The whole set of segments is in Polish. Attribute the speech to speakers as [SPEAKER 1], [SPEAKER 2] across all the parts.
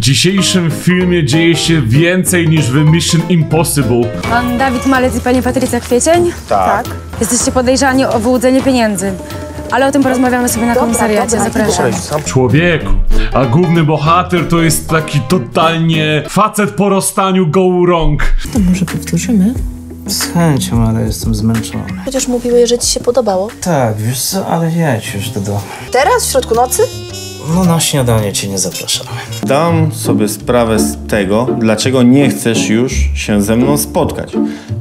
[SPEAKER 1] dzisiejszym filmie dzieje się więcej niż w Mission Impossible.
[SPEAKER 2] Pan Dawid Malec i pani Patrycja Kwiecień?
[SPEAKER 3] Tak.
[SPEAKER 2] Jesteście podejrzani o wyłudzenie pieniędzy. Ale o tym porozmawiamy sobie na komisariacie, zapraszam.
[SPEAKER 1] Człowieku, a główny bohater to jest taki totalnie facet po rozstaniu go rąk.
[SPEAKER 4] To może powtórzymy?
[SPEAKER 5] Z chęcią, ale jestem zmęczony.
[SPEAKER 4] Chociaż mówiłeś, że ci się podobało.
[SPEAKER 5] Tak, wiesz co, ale jedź już do domu.
[SPEAKER 4] Teraz, w środku nocy?
[SPEAKER 5] No na śniadanie cię nie zapraszamy.
[SPEAKER 3] Dam sobie sprawę z tego, dlaczego nie chcesz już się ze mną spotkać.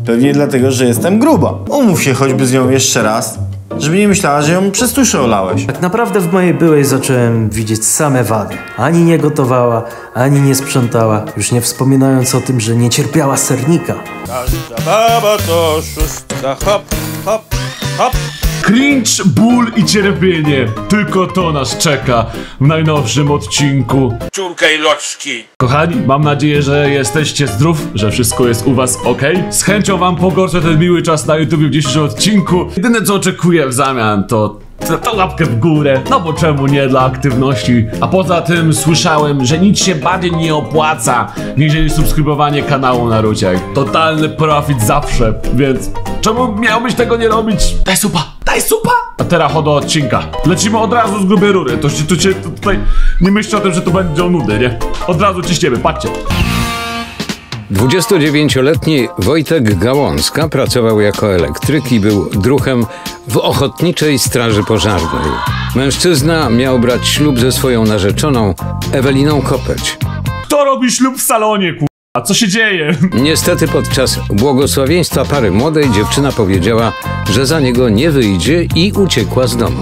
[SPEAKER 3] Pewnie dlatego, że jestem gruba. Umów się choćby z nią jeszcze raz, żeby nie myślała, że ją przez tuszę olałeś.
[SPEAKER 5] Tak naprawdę w mojej byłej zacząłem widzieć same wady. Ani nie gotowała, ani nie sprzątała. Już nie wspominając o tym, że nie cierpiała sernika.
[SPEAKER 3] Każda baba to szóstka, hop, hop, hop.
[SPEAKER 1] Cringe, ból i cierpienie. Tylko to nas czeka w najnowszym odcinku.
[SPEAKER 3] Czurka i loczki.
[SPEAKER 1] Kochani, mam nadzieję, że jesteście zdrów, że wszystko jest u was ok. Z chęcią wam pogorszę ten miły czas na YouTube w dzisiejszym odcinku. Jedyne co oczekuję w zamian to łapkę w górę, no bo czemu nie, dla aktywności. A poza tym słyszałem, że nic się bardziej nie opłaca, niżeli subskrybowanie kanału na Ruciach. Totalny profit zawsze, więc czemu miałbyś tego nie robić? Daj supa! Daj supa! A teraz do odcinka. Lecimy od razu z grubej rury. Tutaj nie myślcie o tym, że tu będą nudy, nie? Od razu ciśniemy, patrzcie.
[SPEAKER 6] 29-letni Wojtek Gałązka pracował jako elektryk i był druhem w Ochotniczej Straży Pożarnej. Mężczyzna miał brać ślub ze swoją narzeczoną Eweliną Kopeć.
[SPEAKER 1] Kto robi ślub w salonie, a co się dzieje?
[SPEAKER 6] Niestety podczas błogosławieństwa pary młodej dziewczyna powiedziała, że za niego nie wyjdzie i uciekła z domu.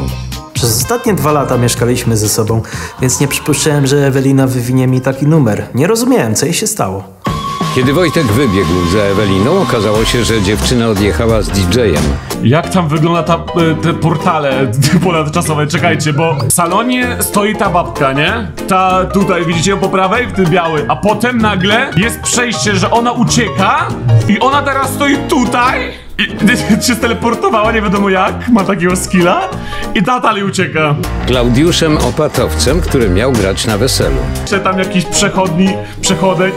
[SPEAKER 5] Przez ostatnie 2 lata mieszkaliśmy ze sobą, więc nie przypuszczałem, że Ewelina wywinie mi taki numer. Nie rozumiałem, co jej się stało.
[SPEAKER 6] Kiedy Wojtek wybiegł za Eweliną, okazało się, że dziewczyna odjechała z DJ-em.
[SPEAKER 1] Jak tam wygląda te portale ponadczasowe? Czekajcie, bo w salonie stoi ta babka, nie? Ta tutaj, widzicie ją po prawej? W tym biały. A potem nagle jest przejście, że ona ucieka i ona teraz stoi tutaj i się steleportowała, nie wiadomo jak, ma takiego skilla i ta dalej ucieka.
[SPEAKER 6] Klaudiuszem Opatowcem, który miał grać na weselu.
[SPEAKER 1] Jeszcze tam jakiś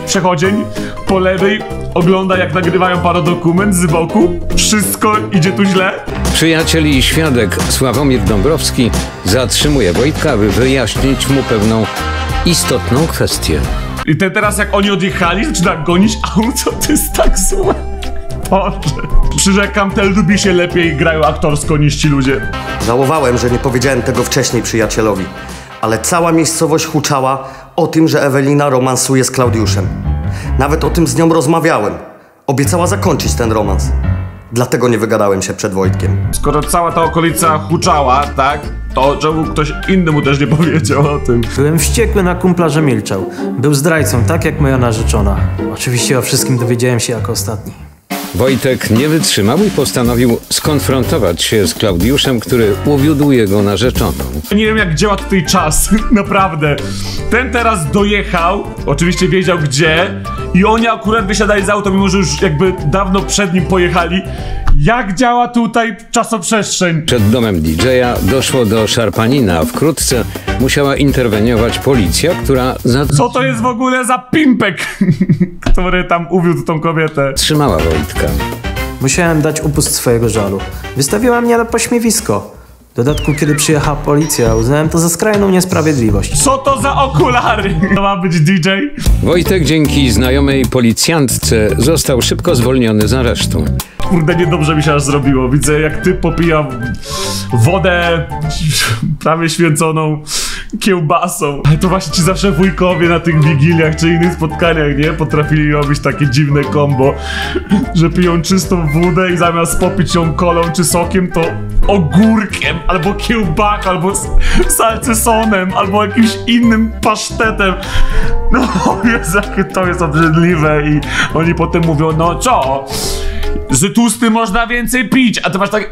[SPEAKER 1] przechodzień po lewej ogląda, jak nagrywają paradokument z boku. Wszystko idzie tu źle.
[SPEAKER 6] Przyjaciel i świadek Sławomir Dąbrowski zatrzymuje Wojtka, by wyjaśnić mu pewną istotną kwestię.
[SPEAKER 1] I teraz jak oni odjechali, zaczyna gonić auto, to jest tak złe. Boże. Przyrzekam, te lubi się lepiej grają aktorsko niż ci ludzie.
[SPEAKER 7] Żałowałem, że nie powiedziałem tego wcześniej przyjacielowi, ale cała miejscowość huczała o tym, że Ewelina romansuje z Klaudiuszem. Nawet o tym z nią rozmawiałem. Obiecała zakończyć ten romans. Dlatego nie wygadałem się przed Wojtkiem.
[SPEAKER 1] Skoro cała ta okolica huczała, tak? To czemu ktoś inny mu też nie powiedział o tym?
[SPEAKER 5] Byłem wściekły na kumpla, że milczał. Był zdrajcą, tak jak moja narzeczona. Oczywiście o wszystkim dowiedziałem się jako ostatni.
[SPEAKER 6] Wojtek nie wytrzymał i postanowił skonfrontować się z Klaudiuszem, który uwiódł jego narzeczoną.
[SPEAKER 1] Nie wiem, jak działa tutaj czas, naprawdę. Ten teraz dojechał, oczywiście wiedział gdzie i oni akurat wysiadali z auta, mimo że już jakby dawno przed nim pojechali. Jak działa tutaj czasoprzestrzeń?
[SPEAKER 6] Przed domem DJ-a doszło do szarpaniny, a wkrótce musiała interweniować policja, która
[SPEAKER 1] Co to jest w ogóle za pimpek, który tam uwiódł tą kobietę?
[SPEAKER 6] zatrzymała Wojtka.
[SPEAKER 5] Musiałem dać upust swojego żalu. Wystawiła mnie na pośmiewisko. W dodatku, kiedy przyjechała policja, uznałem to za skrajną niesprawiedliwość.
[SPEAKER 1] Co to za okulary? To ma być DJ?
[SPEAKER 6] Wojtek dzięki znajomej policjantce został szybko zwolniony z aresztu.
[SPEAKER 1] Kurde, niedobrze mi się aż zrobiło. Widzę, jak ty popija wodę prawie święconą kiełbasą. Ale to właśnie ci zawsze wujkowie na tych wigiliach czy innych spotkaniach, nie? Potrafili robić takie dziwne kombo, że piją czystą wodę i zamiast popić ją kolą czy sokiem, to ogórkiem, albo kiełbach, albo salcesonem, albo jakimś innym pasztetem. No Jezu, jakie to jest obrzydliwe i oni potem mówią, no co? Z tłusty można więcej pić, a ty masz tak...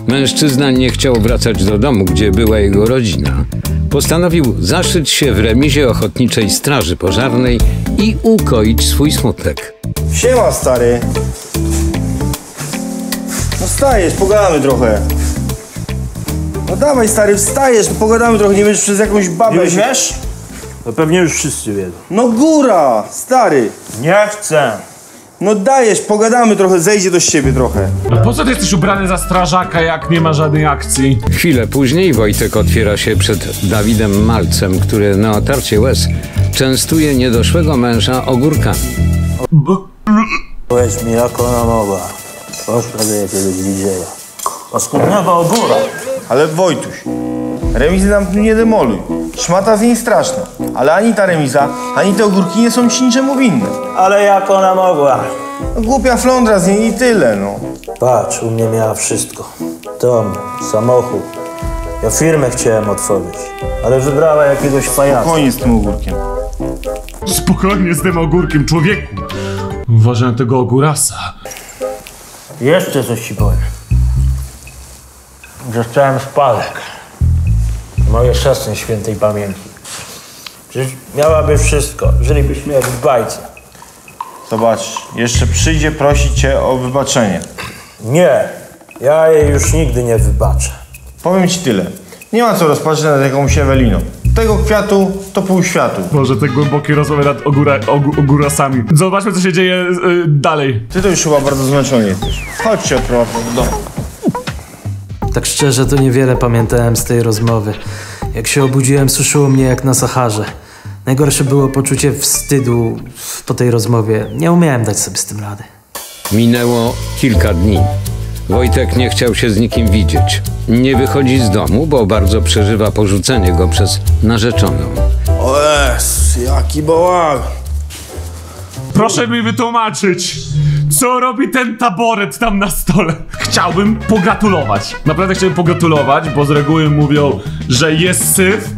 [SPEAKER 6] Mężczyzna nie chciał wracać do domu, gdzie była jego rodzina. Postanowił zaszyć się w remizie Ochotniczej Straży Pożarnej i ukoić swój smutek.
[SPEAKER 3] Siema, stary. No wstajesz, pogadamy trochę. No dawaj, stary, wstajesz, pogadamy trochę, nie będziesz przez jakąś babę.
[SPEAKER 8] Nie wiesz?
[SPEAKER 5] To pewnie już wszyscy wiedzą.
[SPEAKER 3] No góra, stary.
[SPEAKER 5] Nie chcę.
[SPEAKER 3] No dajesz, pogadamy trochę, zejdzie do siebie trochę.
[SPEAKER 1] No po co ty jesteś ubrany za strażaka, jak nie ma żadnej akcji?
[SPEAKER 6] Chwilę później Wojtek otwiera się przed Dawidem Malcem, który na otarcie łez częstuje niedoszłego męża ogórkami.
[SPEAKER 5] Powiedz mi, jak ona mogła. Poszła jakiegoś widziała. Paskudnego ogóra.
[SPEAKER 3] Ale Wojtuś, remizy nam tu nie demoluj. Szmata z niej straszna. Ale ani ta remiza, ani te ogórki nie są ci niczemu winne.
[SPEAKER 5] Ale jak ona mogła?
[SPEAKER 3] No, głupia flądra z niej i tyle, no.
[SPEAKER 5] Patrz, u mnie miała wszystko. Dom, samochód. Ja firmę chciałem otworzyć, ale wybrała jakiegoś pajaca.
[SPEAKER 3] Koniec z tym ogórkiem.
[SPEAKER 1] Spokojnie z tym ogórkiem, człowieku. Uważaj na tego ogórasa.
[SPEAKER 5] Jeszcze coś ci powiem. Dostałem spadek. Moje szasy świętej pamięci. Przecież miałaby wszystko. Żylibyśmy jak w bajce.
[SPEAKER 3] Zobacz, jeszcze przyjdzie prosić cię o wybaczenie.
[SPEAKER 5] Nie, ja jej już nigdy nie wybaczę.
[SPEAKER 3] Powiem ci tyle. Nie ma co rozpatrzeć nad jakąś Eweliną. Tego kwiatu to pół światu.
[SPEAKER 1] Może te głębokie rozmowy nad ogórasami. Zobaczmy, co się dzieje dalej.
[SPEAKER 3] Ty to już chyba bardzo zmęczony jesteś. Chodź cię odprowadzę do domu.
[SPEAKER 5] Tak szczerze, to niewiele pamiętałem z tej rozmowy. Jak się obudziłem, suszyło mnie jak na Saharze. Najgorsze było poczucie wstydu po tej rozmowie. Nie umiałem dać sobie z tym rady.
[SPEAKER 6] Minęło kilka dni. Wojtek nie chciał się z nikim widzieć. Nie wychodzi z domu, bo bardzo przeżywa porzucenie go przez narzeczoną.
[SPEAKER 3] O jaki bałagan.
[SPEAKER 1] Proszę mi wytłumaczyć, co robi ten taboret tam na stole. Chciałbym pogratulować. Naprawdę chciałbym pogratulować, bo z reguły mówią, że jest syf,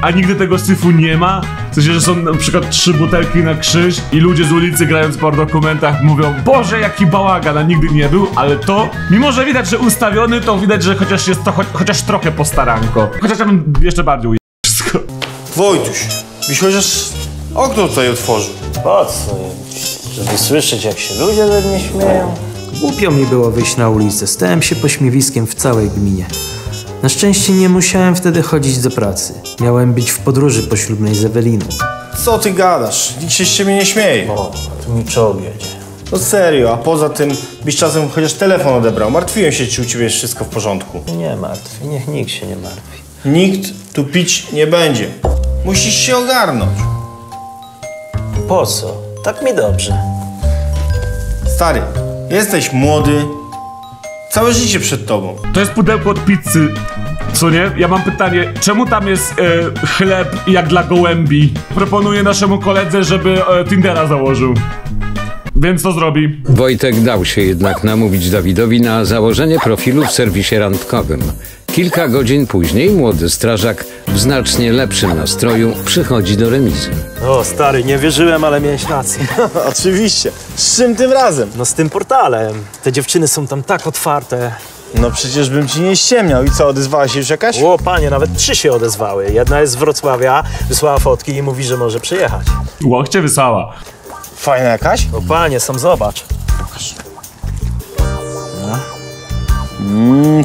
[SPEAKER 1] a nigdy tego syfu nie ma. W sensie, że są na przykład 3 butelki na krzyż i ludzie z ulicy grając po dokumentach mówią: Boże, jaki bałagan, a nigdy nie był, ale to, mimo że widać, że ustawiony, to widać, że chociaż jest to chociaż trochę postaranko. Chociaż ja bym jeszcze bardziej wszystko.
[SPEAKER 3] Wojtuś, byś chociaż okno tutaj otworzył.
[SPEAKER 5] Po co? Żeby słyszeć, jak się ludzie ze mnie śmieją? Głupio mi było wyjść na ulicę. Stałem się pośmiewiskiem w całej gminie. Na szczęście nie musiałem wtedy chodzić do pracy. Miałem być w podróży poślubnej z Eweliną.
[SPEAKER 3] Co ty gadasz? Nikt się z ciebie nie śmieje.
[SPEAKER 5] O, tu mi czoło jedzie.
[SPEAKER 3] No serio, a poza tym byś czasem chociaż telefon odebrał. Martwiłem się, czy u ciebie jest wszystko w porządku.
[SPEAKER 5] Nie martw, niech nikt się nie martwi.
[SPEAKER 3] Nikt tu pić nie będzie. Musisz się ogarnąć.
[SPEAKER 5] Po co? Tak mi dobrze.
[SPEAKER 3] Stary, jesteś młody. Całe życie przed tobą.
[SPEAKER 1] To jest pudełko od pizzy, co nie? Ja mam pytanie, czemu tam jest chleb jak dla gołębi? Proponuję naszemu koledze, żeby Tindera założył. Więc to zrobi.
[SPEAKER 6] Wojtek dał się jednak namówić Dawidowi na założenie profilu w serwisie randkowym. Kilka godzin później młody strażak w znacznie lepszym nastroju przychodzi do remizy.
[SPEAKER 5] O, stary, nie wierzyłem, ale miałeś rację.
[SPEAKER 3] Oczywiście. Z czym tym razem?
[SPEAKER 5] No z tym portalem. Te dziewczyny są tam tak otwarte.
[SPEAKER 3] No przecież bym ci nie ściemniał. I co, odezwała się już jakaś?
[SPEAKER 5] O, panie, nawet 3 się odezwały. Jedna jest z Wrocławia, wysłała fotki i mówi, że może przyjechać.
[SPEAKER 1] Łokcie wysała.
[SPEAKER 3] Fajna jakaś?
[SPEAKER 5] O, panie, sam zobacz.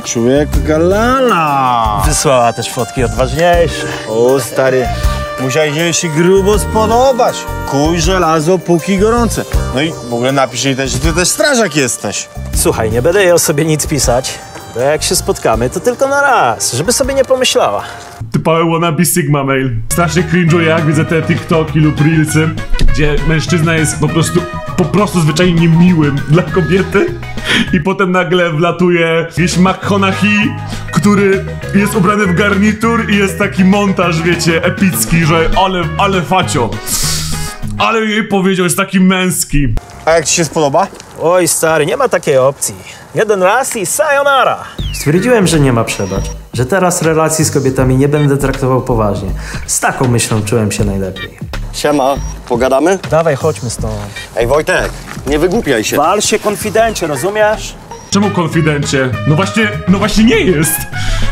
[SPEAKER 3] Człowiek galana.
[SPEAKER 5] Wysłała też fotki odważniejsze.
[SPEAKER 3] O stary, musiałeś jej się grubo spodobać. Kuj żelazo, póki gorące. No i w ogóle napisz jej też, że ty też strażak jesteś.
[SPEAKER 5] Słuchaj, nie będę jej o sobie nic pisać, bo jak się spotkamy, to tylko na raz, żeby sobie nie pomyślała.
[SPEAKER 1] Typowy wannabe Sigma mail. Strasznie cringe'uję, jak widzę te TikToki lub Reelsy, gdzie mężczyzna jest po prostu zwyczajnie miłym dla kobiety i potem nagle wlatuje jakiś McConaughey, który jest ubrany w garnitur i jest taki montaż, wiecie, epicki, że ale facio. Ale jej powiedział, jest taki męski.
[SPEAKER 3] A jak ci się spodoba?
[SPEAKER 5] Oj, stary, nie ma takiej opcji. Jeden raz i sayonara. Stwierdziłem, że nie ma przebacz. Że teraz relacji z kobietami nie będę traktował poważnie. Z taką myślą czułem się najlepiej.
[SPEAKER 7] Siema, pogadamy?
[SPEAKER 5] Dawaj, chodźmy stąd.
[SPEAKER 7] Ej Wojtek, nie wygłupiaj się.
[SPEAKER 5] Wal się, konfidencie, rozumiesz?
[SPEAKER 1] Czemu konfidencie? No właśnie nie jest.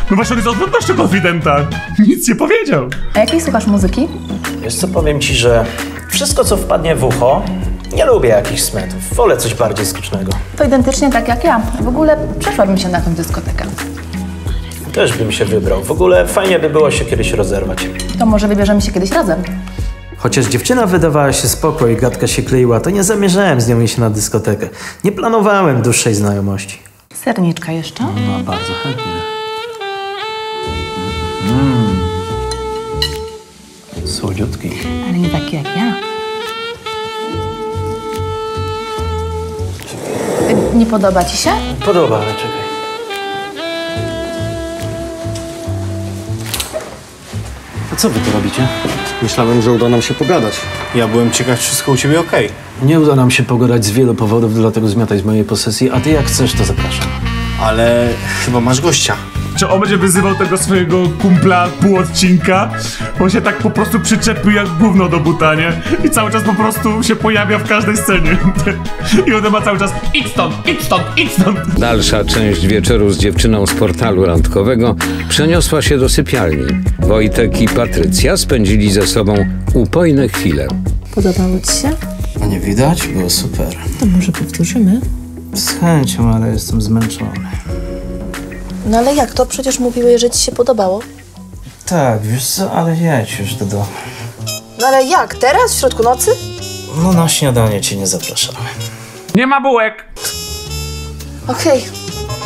[SPEAKER 1] No właśnie on jest odwrotnością konfidenta. Nic nie powiedział.
[SPEAKER 8] A jakiej słuchasz muzyki?
[SPEAKER 5] Wiesz co, powiem ci, że wszystko, co wpadnie w ucho, nie lubię jakichś smetów. Wolę coś bardziej skocznego.
[SPEAKER 8] To identycznie tak jak ja. W ogóle przeszłabym się na tę dyskotekę.
[SPEAKER 5] Też bym się wybrał. W ogóle fajnie by było się kiedyś rozerwać.
[SPEAKER 8] To może wybierzemy się kiedyś razem.
[SPEAKER 5] Chociaż dziewczyna wydawała się spoko i gadka się kleiła, to nie zamierzałem z nią iść na dyskotekę. Nie planowałem dłuższej znajomości.
[SPEAKER 8] Serniczka jeszcze?
[SPEAKER 5] No, bardzo chętnie. Słodziutki.
[SPEAKER 8] Ale nie taki jak ja. Nie podoba ci się?
[SPEAKER 5] Podoba, ale czekaj. A co wy tu robicie?
[SPEAKER 7] Myślałem, że uda nam się pogadać.
[SPEAKER 3] Ja byłem ciekaw, czy wszystko u ciebie okej.
[SPEAKER 5] Nie uda nam się pogadać z wielu powodów, dlatego zmiataj z mojej posesji, a ty jak chcesz, to zapraszam.
[SPEAKER 3] Ale chyba masz gościa.
[SPEAKER 1] Czy on będzie wyzywał tego swojego kumpla pół odcinka? On się tak po prostu przyczepił jak gówno do buta, nie? I cały czas po prostu się pojawia w każdej scenie. I on ma cały czas idź stąd, idź stąd, idź stąd.
[SPEAKER 6] Dalsza część wieczoru z dziewczyną z portalu randkowego przeniosła się do sypialni. Wojtek i Patrycja spędzili ze sobą upojne chwile.
[SPEAKER 4] Podobało ci się?
[SPEAKER 5] A nie widać? Było super.
[SPEAKER 4] To może powtórzymy?
[SPEAKER 5] Z chęcią, ale jestem zmęczony.
[SPEAKER 4] No ale jak to? Przecież mówiłeś, że ci się podobało.
[SPEAKER 5] Tak, wiesz co, ale jedź już do domu.
[SPEAKER 4] No ale jak? Teraz? W środku nocy?
[SPEAKER 5] No na śniadanie cię nie zapraszamy.
[SPEAKER 1] Nie ma bułek.
[SPEAKER 4] Okej,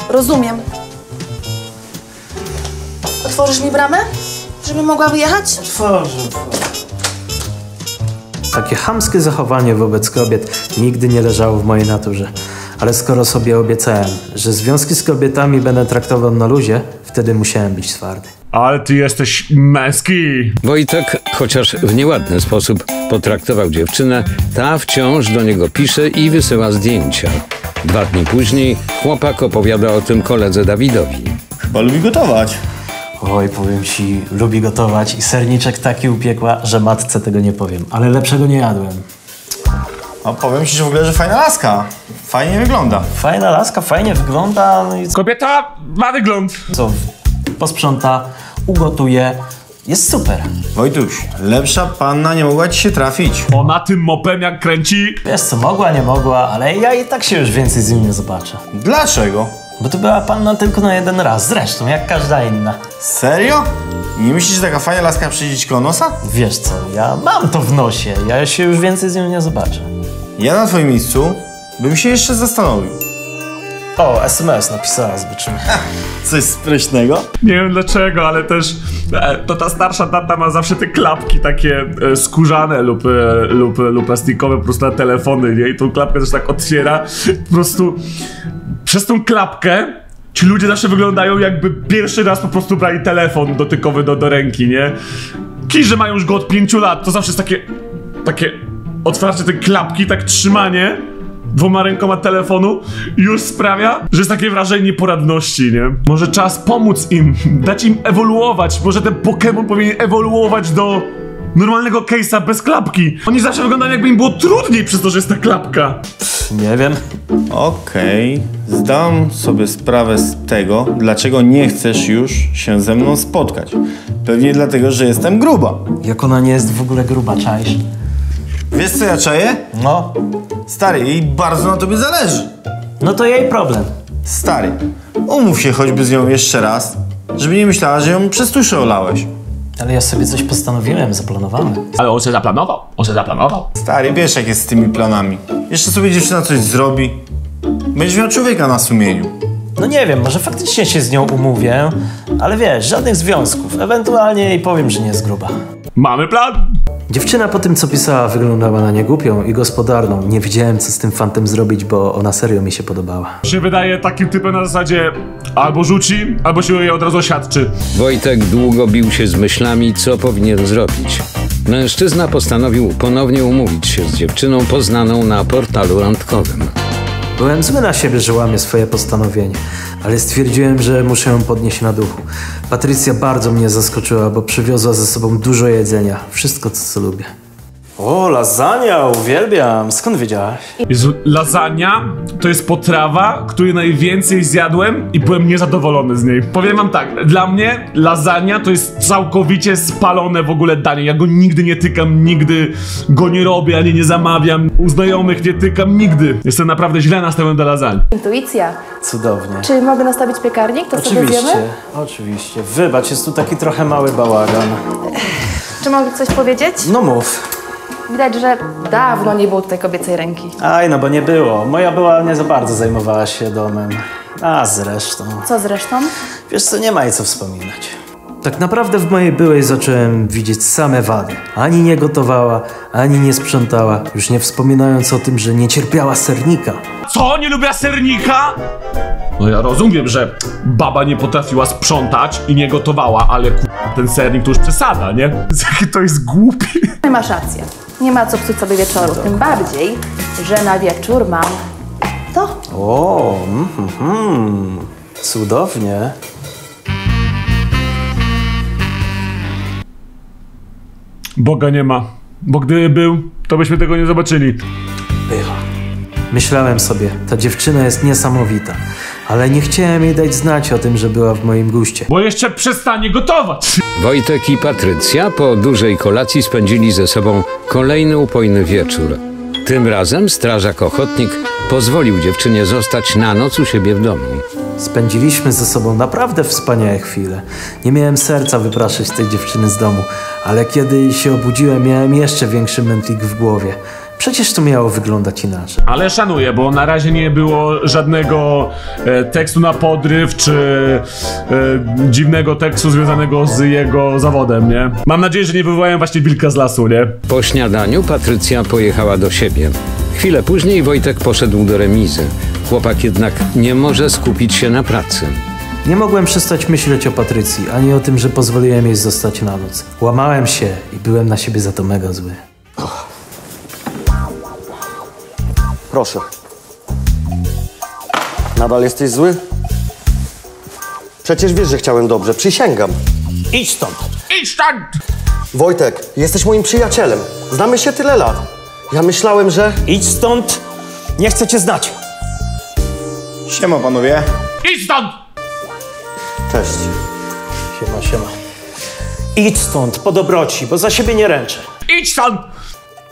[SPEAKER 4] rozumiem. Otworzysz mi bramę? Żebym mogła wyjechać?
[SPEAKER 5] Otworzę. Takie chamskie zachowanie wobec kobiet nigdy nie leżało w mojej naturze. Ale skoro sobie obiecałem, że związki z kobietami będę traktował na luzie, wtedy musiałem być twardy.
[SPEAKER 1] Ale ty jesteś męski.
[SPEAKER 6] Wojtek, chociaż w nieładny sposób potraktował dziewczynę, ta wciąż do niego pisze i wysyła zdjęcia. 2 dni później chłopak opowiada o tym koledze Dawidowi.
[SPEAKER 3] Chyba lubi gotować.
[SPEAKER 5] Oj, powiem ci, lubi gotować i serniczek taki upiekła, że matce tego nie powiem. Ale lepszego nie jadłem.
[SPEAKER 3] A powiem ci, że w ogóle, że fajna laska. Fajnie wygląda.
[SPEAKER 5] Fajna laska, fajnie wygląda, no i
[SPEAKER 1] Kobieta ma wygląd.
[SPEAKER 5] co? Posprząta, ugotuje. Jest super.
[SPEAKER 3] Wojtuś, lepsza panna nie mogła ci się trafić.
[SPEAKER 1] Ona tym mopem jak kręci.
[SPEAKER 5] Wiesz co, mogła, nie mogła, ale ja i tak się już więcej z nim nie zobaczę.
[SPEAKER 3] Dlaczego?
[SPEAKER 5] Bo to była panna tylko na jeden raz, zresztą, jak każda inna.
[SPEAKER 3] Serio? Nie myślisz, że taka fajna laska przyjdzie ci koło nosa?
[SPEAKER 5] Wiesz co, ja mam to w nosie, ja się już więcej z nią nie zobaczę.
[SPEAKER 3] Ja na twoim miejscu bym się jeszcze zastanowił.
[SPEAKER 5] O, SMS napisała, zobaczymy.
[SPEAKER 3] Coś spryśnego?
[SPEAKER 1] Nie wiem dlaczego, ale też to ta starsza tata ma zawsze te klapki takie skórzane lub plastikowe po prostu na telefony, nie? I tą klapkę też tak otwiera. Po prostu przez tą klapkę ci ludzie zawsze wyglądają jakby pierwszy raz po prostu brali telefon dotykowy do ręki, nie? Ci, że mają już go od 5 lat, to zawsze jest takie otwarcie tej klapki, tak trzymanie 2 rękoma telefonu już sprawia, że jest takie wrażenie nieporadności, nie? Może czas pomóc im, dać im ewoluować, może ten Pokémon powinien ewoluować do normalnego case'a bez klapki. Oni zawsze wyglądają jakby im było trudniej przez to, że jest ta klapka.
[SPEAKER 5] Nie wiem.
[SPEAKER 3] Okej, zdam sobie sprawę z tego, dlaczego nie chcesz już się ze mną spotkać. Pewnie dlatego, że jestem gruba.
[SPEAKER 5] Jak ona nie jest w ogóle gruba, czaisz?
[SPEAKER 3] Wiesz co ja czaję?
[SPEAKER 5] No,
[SPEAKER 3] Stary, jej bardzo na tobie zależy.
[SPEAKER 5] no to jej problem.
[SPEAKER 3] Stary, umów się choćby z nią jeszcze raz, żeby nie myślała, że ją przez tuszę olałeś.
[SPEAKER 5] Ale ja sobie coś postanowiłem, zaplanowałem.
[SPEAKER 1] Ale on się zaplanował.
[SPEAKER 3] Stary, wiesz jak jest z tymi planami. Jeszcze sobie dziewczyna coś zrobi. Będziesz miał człowieka na sumieniu.
[SPEAKER 5] No nie wiem, może faktycznie się z nią umówię, ale wiesz, żadnych związków. Ewentualnie jej powiem, że nie jest gruba.
[SPEAKER 1] Mamy plan.
[SPEAKER 5] Dziewczyna po tym, co pisała, wyglądała na niegłupią i gospodarną. Nie wiedziałem, co z tym fantem zrobić, bo ona serio mi się podobała.
[SPEAKER 1] Się wydaje takim typem na zasadzie albo rzuci, albo się jej od razu oświadczy.
[SPEAKER 6] Wojtek długo bił się z myślami, co powinien zrobić. Mężczyzna postanowił ponownie umówić się z dziewczyną poznaną na portalu randkowym.
[SPEAKER 5] Byłem zły na siebie, że łamię swoje postanowienie, ale stwierdziłem, że muszę ją podnieść na duchu. Patrycja bardzo mnie zaskoczyła, bo przywiozła ze sobą dużo jedzenia. Wszystko, co lubię. O, lasagna, uwielbiam. Skąd wiedziałaś?
[SPEAKER 1] Jezu, lasagna to jest potrawa, której najwięcej zjadłem i byłem niezadowolony z niej. Powiem wam tak, dla mnie lasagna to jest całkowicie spalone w ogóle danie. Ja go nigdy nie tykam, nigdy go nie robię, ani nie zamawiam. U znajomych nie tykam, nigdy. Jestem naprawdę źle nastawiony do lasagne.
[SPEAKER 9] Intuicja.
[SPEAKER 5] Cudownie.
[SPEAKER 9] Czy mogę nastawić piekarnik? To sobie
[SPEAKER 5] Oczywiście,
[SPEAKER 9] zjemy?
[SPEAKER 5] oczywiście. Wybacz, jest tu taki trochę mały bałagan.
[SPEAKER 9] Czy mogę coś powiedzieć?
[SPEAKER 5] No mów.
[SPEAKER 8] Widać, że dawno nie było tutaj kobiecej ręki.
[SPEAKER 5] Aj, no bo nie było. Moja była nie za bardzo zajmowała się domem. A zresztą...
[SPEAKER 8] Co zresztą?
[SPEAKER 5] Wiesz co, nie ma jej co wspominać. Tak naprawdę w mojej byłej zacząłem widzieć same wady. Ani nie gotowała, ani nie sprzątała. Już nie wspominając o tym, że nie cierpiała sernika.
[SPEAKER 1] Co? Nie lubiła sernika? No ja rozumiem, że baba nie potrafiła sprzątać i nie gotowała, ale ten sernik to już przesada, nie? Jaki to jest głupi.
[SPEAKER 8] Masz rację. Nie ma co psuć sobie wieczoru. Tym bardziej, że na wieczór mam to.
[SPEAKER 5] O, cudownie.
[SPEAKER 1] Boga nie ma, bo gdyby był, to byśmy tego nie zobaczyli.
[SPEAKER 5] Była. Myślałem sobie, ta dziewczyna jest niesamowita, ale nie chciałem jej dać znać o tym, że była w moim guście.
[SPEAKER 1] Bo jeszcze przestanie gotować.
[SPEAKER 6] Wojtek i Patrycja po dużej kolacji spędzili ze sobą kolejny upojny wieczór. Tym razem strażak ochotnik pozwolił dziewczynie zostać na noc u siebie w domu.
[SPEAKER 5] Spędziliśmy ze sobą naprawdę wspaniałe chwile. Nie miałem serca wypraszać tej dziewczyny z domu, ale kiedy się obudziłem, miałem jeszcze większy mętlik w głowie. Przecież to miało wyglądać inaczej.
[SPEAKER 1] Ale szanuję, bo na razie nie było żadnego tekstu na podryw, czy dziwnego tekstu związanego z jego zawodem, nie? Mam nadzieję, że nie wywołają właśnie wilka z lasu, nie?
[SPEAKER 6] Po śniadaniu Patrycja pojechała do siebie. Chwilę później Wojtek poszedł do remizy. Chłopak jednak nie może skupić się na pracy.
[SPEAKER 5] Nie mogłem przestać myśleć o Patrycji, ani o tym, że pozwoliłem jej zostać na noc. Łamałem się i byłem na siebie za to mega zły.
[SPEAKER 7] Proszę. Nadal jesteś zły? Przecież wiesz, że chciałem dobrze. Przysięgam.
[SPEAKER 5] Idź stąd!
[SPEAKER 1] Idź tam!
[SPEAKER 7] Wojtek, jesteś moim przyjacielem. Znamy się tyle lat. Ja myślałem, że...
[SPEAKER 5] Idź stąd! Nie chcę cię znać!
[SPEAKER 3] Siema panowie.
[SPEAKER 1] Idź stąd!
[SPEAKER 7] Cześć.
[SPEAKER 5] Siema, siema. Idź stąd, po dobroci, bo za siebie nie ręczę.
[SPEAKER 1] Idź stąd!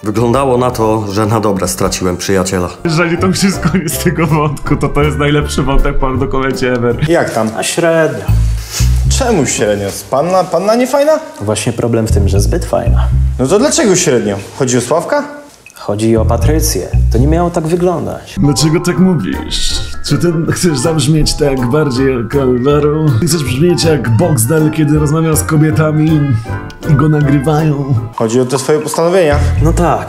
[SPEAKER 7] Wyglądało na to, że na dobre straciłem przyjaciela.
[SPEAKER 1] Jeżeli to się koniec z tego wątku, to jest najlepszy wątek po dokumencie ever.
[SPEAKER 3] Jak tam?
[SPEAKER 5] A średnio.
[SPEAKER 3] Czemu średnio? Panna nie fajna?
[SPEAKER 5] Właśnie problem w tym, że zbyt fajna.
[SPEAKER 3] No to dlaczego średnio? Chodzi o Sławka?
[SPEAKER 5] Chodzi o Patrycję. To nie miało tak wyglądać.
[SPEAKER 1] Dlaczego tak mówisz? Czy ty chcesz zabrzmieć tak bardziej jak Alvaro? Chcesz brzmieć jak Boxdel, kiedy rozmawia z kobietami i go nagrywają?
[SPEAKER 3] Chodzi o te twoje postanowienia.
[SPEAKER 5] No tak.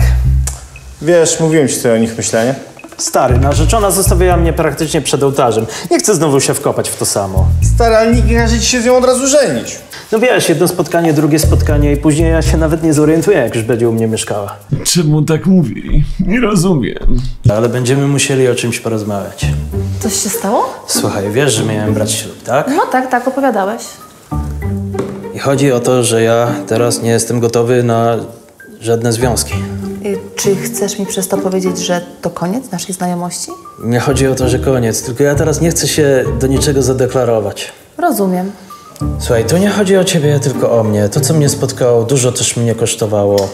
[SPEAKER 3] Wiesz, mówiłem ci co o nich myślę, nie?
[SPEAKER 5] Stary, narzeczona zostawiła mnie praktycznie przed ołtarzem. Nie chcę znowu się wkopać w to samo.
[SPEAKER 3] Stary, ale nikt nie każe ci się z nią od razu żenić.
[SPEAKER 5] No wiesz, jedno spotkanie, drugie spotkanie i później ja się nawet nie zorientuję, jak już będzie u mnie mieszkała.
[SPEAKER 1] Czemu tak mówi? Nie rozumiem.
[SPEAKER 5] Ale będziemy musieli o czymś porozmawiać.
[SPEAKER 8] Coś się stało?
[SPEAKER 5] Słuchaj, wiesz, że miałem brać ślub, tak?
[SPEAKER 8] No tak, opowiadałeś.
[SPEAKER 5] I chodzi o to, że ja teraz nie jestem gotowy na żadne związki.
[SPEAKER 8] Czy chcesz mi przez to powiedzieć, że to koniec naszej znajomości?
[SPEAKER 5] Nie chodzi o to, że koniec, tylko ja teraz nie chcę się do niczego zadeklarować.
[SPEAKER 8] Rozumiem.
[SPEAKER 5] Słuchaj, tu nie chodzi o ciebie, tylko o mnie. To, co mnie spotkało, dużo też mnie kosztowało.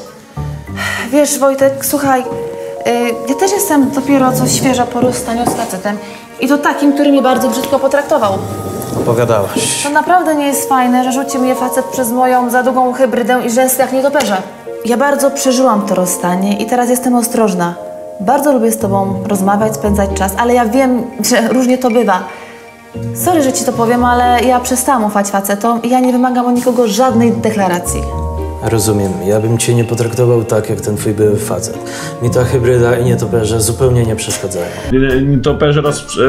[SPEAKER 8] Wiesz, Wojtek, słuchaj, ja też jestem dopiero co świeża po rozstaniu z facetem. I to takim, który mnie bardzo brzydko potraktował.
[SPEAKER 5] Opowiadałaś.
[SPEAKER 8] To naprawdę nie jest fajne, że rzucił mnie facet przez moją za długą hybrydę i że jest jak nietoperze. Ja bardzo przeżyłam to rozstanie i teraz jestem ostrożna. Bardzo lubię z tobą rozmawiać, spędzać czas, ale ja wiem, że różnie to bywa. Sorry, że ci to powiem, ale ja przestałam ufać facetom i ja nie wymagam od nikogo żadnej deklaracji.
[SPEAKER 5] Rozumiem. Ja bym cię nie potraktował tak, jak ten twój były facet. Mi ta hybryda i nietoperze zupełnie nie przeszkadzają.
[SPEAKER 1] Nietoperze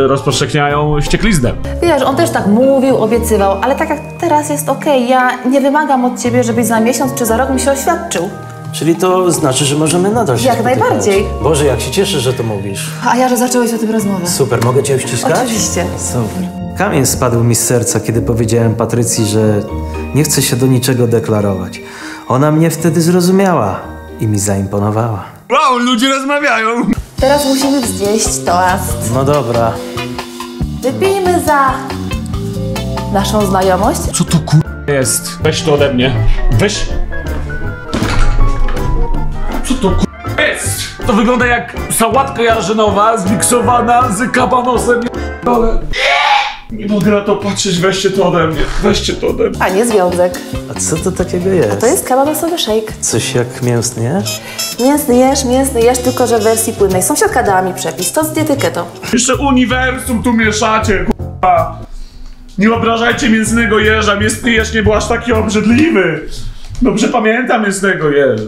[SPEAKER 1] rozpowszechniają wściekliznę.
[SPEAKER 8] Wiesz, on też tak mówił, obiecywał, ale tak jak teraz jest okej. Ja nie wymagam od ciebie, żebyś za miesiąc czy za rok mi się oświadczył.
[SPEAKER 5] Czyli to znaczy, że możemy nadal się
[SPEAKER 8] Jak
[SPEAKER 5] spotykać.
[SPEAKER 8] najbardziej.
[SPEAKER 5] Boże, jak się cieszę, że to mówisz.
[SPEAKER 8] A ja, że zacząłeś o tym rozmowę.
[SPEAKER 5] Super, mogę cię uściskać?
[SPEAKER 8] Oczywiście.
[SPEAKER 5] Super. Kamień spadł mi z serca, kiedy powiedziałem Patrycji, że nie chcę się do niczego deklarować. Ona mnie wtedy zrozumiała i mi zaimponowała.
[SPEAKER 1] Wow, ludzie rozmawiają!
[SPEAKER 8] Teraz musimy wznieść toast.
[SPEAKER 5] No dobra.
[SPEAKER 8] Wypijmy za naszą znajomość.
[SPEAKER 1] Co to jest? Weź to ode mnie. Weź. Co to jest? To wygląda jak sałatka jarzynowa zmiksowana z kabanosem. Nie Nie mogę na to patrzeć, weźcie to ode mnie. Weźcie to ode mnie.
[SPEAKER 8] A nie związek.
[SPEAKER 5] A co to takiego jest?
[SPEAKER 8] To jest kabanosowy shake.
[SPEAKER 5] Coś jak mięsny jesz?
[SPEAKER 8] Mięsny jesz, tylko że w wersji płynnej. Sąsiadka dała mi przepis, to z diety keto.
[SPEAKER 1] Jeszcze uniwersum tu mieszacie, k***a. Nie obrażajcie mięsnego jeża. Mięsny jeż nie był aż taki obrzydliwy. Dobrze pamiętam mięsnego jeża.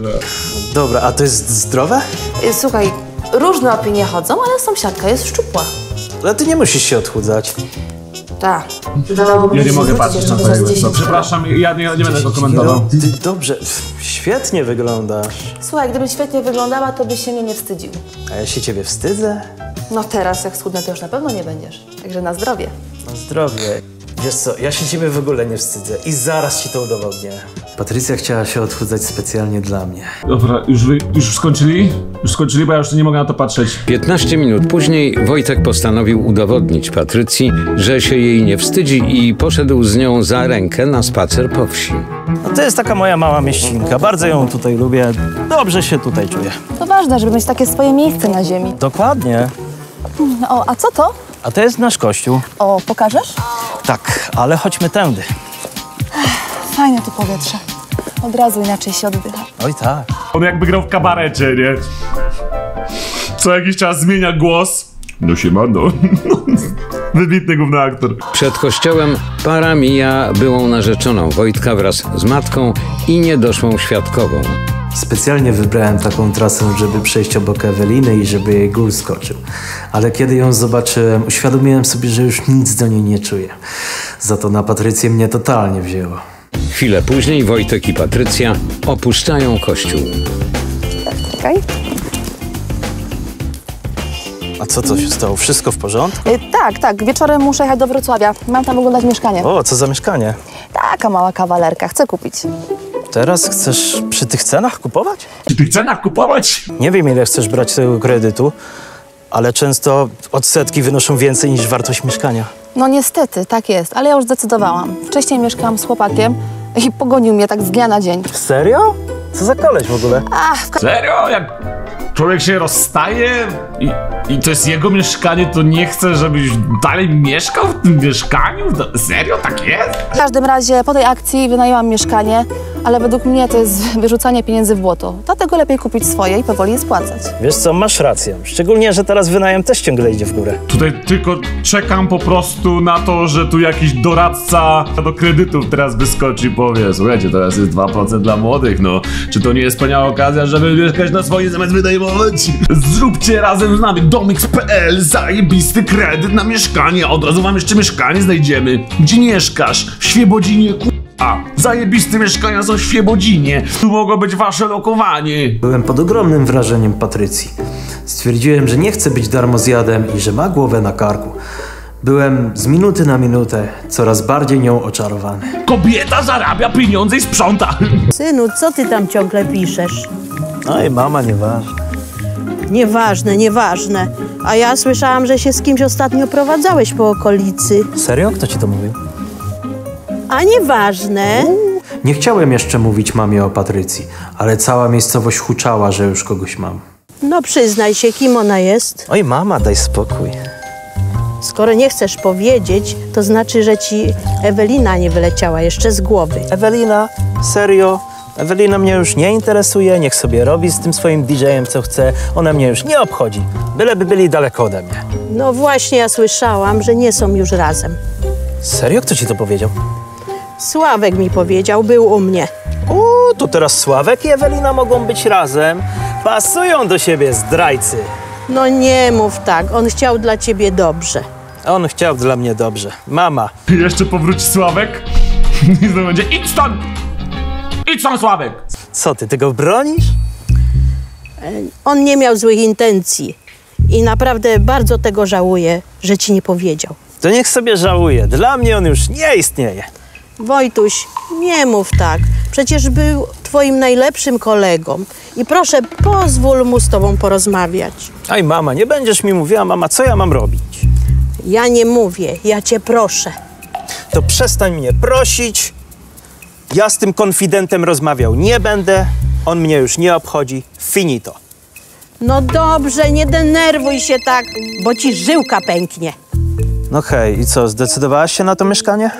[SPEAKER 5] Dobra, a to jest zdrowe?
[SPEAKER 8] Słuchaj, różne opinie chodzą, ale sąsiadka jest szczupła.
[SPEAKER 5] Ale ty nie musisz się odchudzać.
[SPEAKER 8] Tak.
[SPEAKER 1] Ja nie mogę patrzeć na to jeżo. Przepraszam, ja nie będę go komentował.
[SPEAKER 5] Ty dobrze, świetnie wyglądasz.
[SPEAKER 8] Słuchaj, gdybym świetnie wyglądała, to byś się mnie nie wstydził.
[SPEAKER 5] A ja się ciebie wstydzę?
[SPEAKER 8] No teraz, jak schudnę, to już na pewno nie będziesz. Także na zdrowie.
[SPEAKER 5] Na zdrowie. Wiesz co, ja się ciebie w ogóle nie wstydzę i zaraz ci to udowodnię. Patrycja chciała się odchudzać specjalnie dla mnie.
[SPEAKER 1] Dobra, już skończyli? Już skończyli, bo ja już nie mogę na to patrzeć.
[SPEAKER 6] 15 minut później Wojtek postanowił udowodnić Patrycji, że się jej nie wstydzi i poszedł z nią za rękę na spacer po wsi.
[SPEAKER 10] No to jest taka moja mała mieścinka. Bardzo ją tutaj lubię. Dobrze się tutaj czuję.
[SPEAKER 9] To ważne, żeby mieć takie swoje miejsce na ziemi.
[SPEAKER 10] Dokładnie.
[SPEAKER 9] O, a co to?
[SPEAKER 10] A to jest nasz kościół.
[SPEAKER 9] O, pokażesz?
[SPEAKER 10] Tak, ale chodźmy tędy.
[SPEAKER 9] Fajne tu powietrze. Od razu inaczej się oddycha.
[SPEAKER 10] Oj tak.
[SPEAKER 1] On jakby grał w kabarecie, nie? Co jakiś czas zmienia głos. No siemano. Wybitny główny aktor.
[SPEAKER 6] Przed kościołem para mija byłą narzeczoną Wojtka wraz z matką i niedoszłą świadkową.
[SPEAKER 5] Specjalnie wybrałem taką trasę, żeby przejść obok Eweliny i żeby jej gól skoczył. Ale kiedy ją zobaczyłem, uświadomiłem sobie, że już nic do niej nie czuję. Za to na Patrycję mnie totalnie wzięło.
[SPEAKER 6] Chwilę później Wojtek i Patrycja opuszczają kościół.
[SPEAKER 9] Czekaj.
[SPEAKER 10] A co to się stało? Wszystko w porządku?
[SPEAKER 9] Tak. Wieczorem muszę jechać do Wrocławia. Mam tam oglądać mieszkanie.
[SPEAKER 10] O, co za mieszkanie?
[SPEAKER 9] Taka mała kawalerka. Chcę kupić.
[SPEAKER 10] Teraz chcesz przy tych cenach kupować?
[SPEAKER 1] Przy tych cenach kupować?
[SPEAKER 10] Nie wiem, ile chcesz brać tego kredytu, ale często odsetki wynoszą więcej niż wartość mieszkania.
[SPEAKER 9] No niestety, tak jest, ale ja już zdecydowałam. Wcześniej mieszkałam z chłopakiem i pogonił mnie tak z dnia na dzień.
[SPEAKER 10] Serio? Co za koleś w ogóle?
[SPEAKER 1] Serio? Jak człowiek się rozstaje i to jest jego mieszkanie, to nie chce, żebyś dalej mieszkał w tym mieszkaniu? Serio? Tak jest?
[SPEAKER 9] W każdym razie po tej akcji wynajęłam mieszkanie, ale według mnie to jest wyrzucanie pieniędzy w błoto. Dlatego lepiej kupić swoje i powoli je spłacać.
[SPEAKER 10] Wiesz co, masz rację. Szczególnie, że teraz wynajem też ciągle idzie w górę.
[SPEAKER 1] Tutaj tylko czekam po prostu na to, że tu jakiś doradca do kredytów teraz wyskoczy i powie: słuchajcie, teraz jest 2% dla młodych, no. Czy to nie jest wspaniała okazja, żeby mieszkać na swoje zamiast wynajmować? Zróbcie razem z nami domix.pl, zajebisty kredyt na mieszkanie, a od razu wam jeszcze mieszkanie znajdziemy. Gdzie mieszkasz? W Świebodzinie, k***a. Zajebiste mieszkania są w Świebodzinie. Tu mogło być wasze lokowanie.
[SPEAKER 5] Byłem pod ogromnym wrażeniem Patrycji. Stwierdziłem, że nie chcę być darmozjadem i że ma głowę na karku. Byłem z minuty na minutę coraz bardziej nią oczarowany.
[SPEAKER 1] Kobieta zarabia pieniądze i sprząta.
[SPEAKER 11] Synu, co ty tam ciągle piszesz?
[SPEAKER 10] Oj, mama, nieważne.
[SPEAKER 11] Nieważne. A ja słyszałam, że się z kimś ostatnio prowadzałeś po okolicy.
[SPEAKER 10] Serio? Kto ci to mówił?
[SPEAKER 11] A nieważne.
[SPEAKER 5] Nie chciałem jeszcze mówić mamie o Patrycji, ale cała miejscowość huczała, że już kogoś mam.
[SPEAKER 11] No przyznaj się, kim ona jest.
[SPEAKER 10] Oj, mama, daj spokój.
[SPEAKER 11] Skoro nie chcesz powiedzieć, to znaczy, że ci Ewelina nie wyleciała jeszcze z głowy.
[SPEAKER 10] Ewelina? Serio? Ewelina mnie już nie interesuje, niech sobie robi z tym swoim DJ-em co chce. Ona mnie już nie obchodzi, byleby byli daleko ode mnie.
[SPEAKER 11] No właśnie, ja słyszałam, że nie są już razem.
[SPEAKER 10] Serio? Kto ci to powiedział?
[SPEAKER 11] Sławek mi powiedział, był u mnie.
[SPEAKER 10] To teraz Sławek i Ewelina mogą być razem. Pasują do siebie zdrajcy.
[SPEAKER 11] No nie mów tak, on chciał dla ciebie dobrze.
[SPEAKER 10] On chciał dla mnie dobrze. Mama.
[SPEAKER 1] Jeszcze powróci Sławek i znowu będzie: idź stąd! Idź stąd, Sławek!
[SPEAKER 10] Co, ty go bronisz?
[SPEAKER 11] On nie miał złych intencji i naprawdę bardzo tego żałuję, że ci nie powiedział.
[SPEAKER 10] To niech sobie żałuje. Dla mnie on już nie istnieje.
[SPEAKER 11] Wojtuś, nie mów tak. Przecież był twoim najlepszym kolegą. I proszę, pozwól mu z tobą porozmawiać.
[SPEAKER 10] Aj, mama, nie będziesz mi mówiła, mama, co ja mam robić?
[SPEAKER 11] Ja nie mówię, ja cię proszę.
[SPEAKER 10] To przestań mnie prosić. Ja z tym konfidentem rozmawiał nie będę. On mnie już nie obchodzi. Finito.
[SPEAKER 11] No dobrze, nie denerwuj się tak, bo ci żyłka pęknie.
[SPEAKER 10] No hej, i co, zdecydowałaś się na to mieszkanie?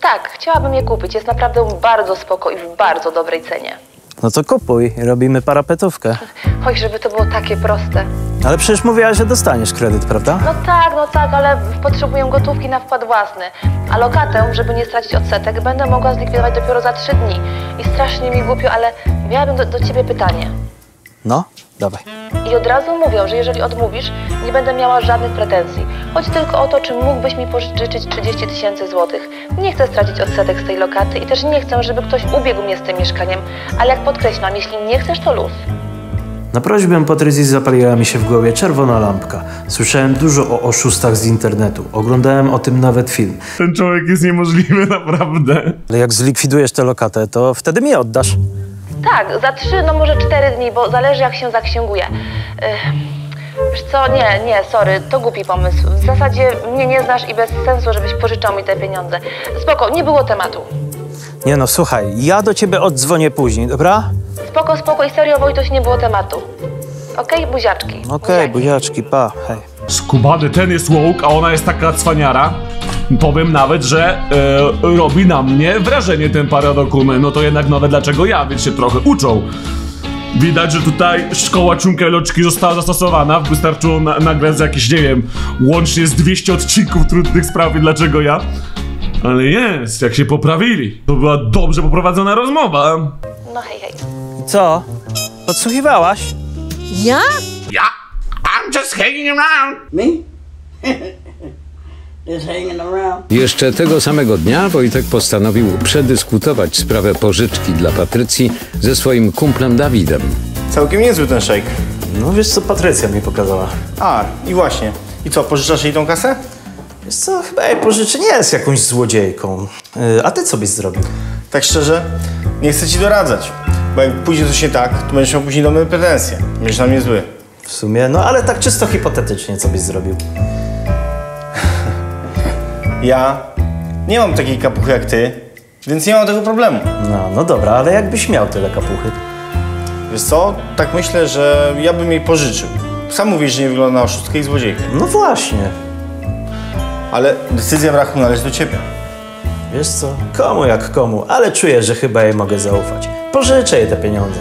[SPEAKER 8] Tak, chciałabym je kupić. Jest naprawdę bardzo spoko i w bardzo dobrej cenie.
[SPEAKER 10] No to kupuj, robimy parapetówkę.
[SPEAKER 8] Oj, żeby to było takie proste.
[SPEAKER 10] Ale przecież mówiłaś, że dostaniesz kredyt, prawda?
[SPEAKER 8] No tak, ale potrzebuję gotówki na wkład własny. A lokatę, żeby nie stracić odsetek, będę mogła zlikwidować dopiero za 3 dni. I strasznie mi głupio, ale miałabym do ciebie pytanie.
[SPEAKER 10] No, dawaj.
[SPEAKER 8] I od razu mówią, że jeżeli odmówisz, nie będę miała żadnych pretensji. Chodzi tylko o to, czy mógłbyś mi pożyczyć 30 000 złotych. Nie chcę stracić odsetek z tej lokaty i też nie chcę, żeby ktoś ubiegł mnie z tym mieszkaniem. Ale jak podkreślam, jeśli nie chcesz, to luz.
[SPEAKER 5] Na prośbę Patrycji zapaliła mi się w głowie czerwona lampka. Słyszałem dużo o oszustach z internetu. Oglądałem o tym nawet film.
[SPEAKER 1] Ten człowiek jest niemożliwy, naprawdę.
[SPEAKER 10] Ale jak zlikwidujesz tę lokatę, to wtedy mi oddasz.
[SPEAKER 8] Tak, za 3, no może 4 dni, bo zależy jak się zaksięguje. Wiesz co, nie, sorry, to głupi pomysł. W zasadzie mnie nie znasz i bez sensu, żebyś pożyczał mi te pieniądze. Spoko, nie było tematu.
[SPEAKER 10] Nie no, słuchaj, ja do ciebie oddzwonię później, dobra?
[SPEAKER 8] Spoko i serio, Wojtuś, nie było tematu. Okej, buziaczki.
[SPEAKER 10] Okej, buziaczki, pa, hej.
[SPEAKER 1] Skubany, ten jest woke, a ona jest taka cwaniara. Powiem nawet, że robi na mnie wrażenie ten paradokument. No to jednak nowe dlaczego ja, więc się trochę uczą. Widać, że tutaj szkoła Ciunkeloczki została zastosowana. Wystarczyło nagrać jakieś, nie wiem, łącznie z 200 odcinków trudnych spraw i dlaczego ja. Ale jest, jak się poprawili. To była dobrze poprowadzona rozmowa.
[SPEAKER 8] No hej.
[SPEAKER 10] I co? Podsłuchiwałaś?
[SPEAKER 11] Ja?
[SPEAKER 1] Ja? I'm just hanging around.
[SPEAKER 12] Me? Just hanging around.
[SPEAKER 6] Jeszcze tego samego dnia Wojtek postanowił przedyskutować sprawę pożyczki dla Patrycji ze swoim kumplem Dawidem.
[SPEAKER 3] Całkiem niezły ten szejk.
[SPEAKER 5] No wiesz co, Patrycja mi pokazała.
[SPEAKER 3] A, i właśnie. I co, pożyczasz jej tą kasę?
[SPEAKER 5] Wiesz co, chyba jej pożyczy nie jest jakąś złodziejką. A ty co byś zrobił?
[SPEAKER 3] Tak szczerze, nie chcę ci doradzać. Bo jak pójdzie coś nie tak, to będziesz miał później do mnie pretensje. Będziesz na mnie zły.
[SPEAKER 5] W sumie, no ale tak czysto hipotetycznie, co byś zrobił?
[SPEAKER 3] Ja nie mam takiej kapuchy jak ty, więc nie mam tego problemu.
[SPEAKER 5] No dobra, ale jakbyś miał tyle kapuchy?
[SPEAKER 3] Wiesz co, tak myślę, że ja bym jej pożyczył. Sam mówisz, że nie wygląda na oszustkę i złodziejkę.
[SPEAKER 5] No właśnie.
[SPEAKER 3] Ale decyzja braku należy do ciebie.
[SPEAKER 5] Wiesz co, komu jak komu, ale czuję, że chyba jej mogę zaufać. Pożyczę jej te pieniądze.